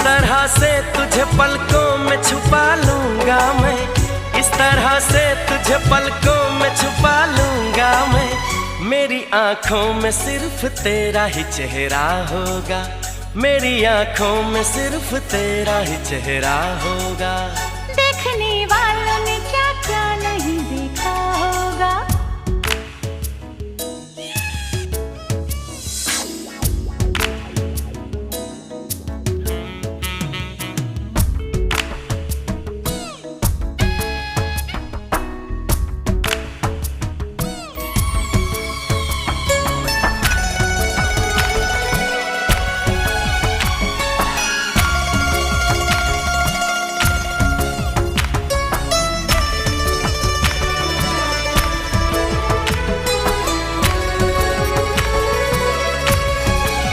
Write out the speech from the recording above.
तरह से तुझे पलकों में छुपा लूंगा मैं, इस तरह से तुझे पलकों में छुपा लूंगा मैं। मेरी आंखों में सिर्फ तेरा ही चेहरा होगा, मेरी आंखों में सिर्फ तेरा ही चेहरा होगा।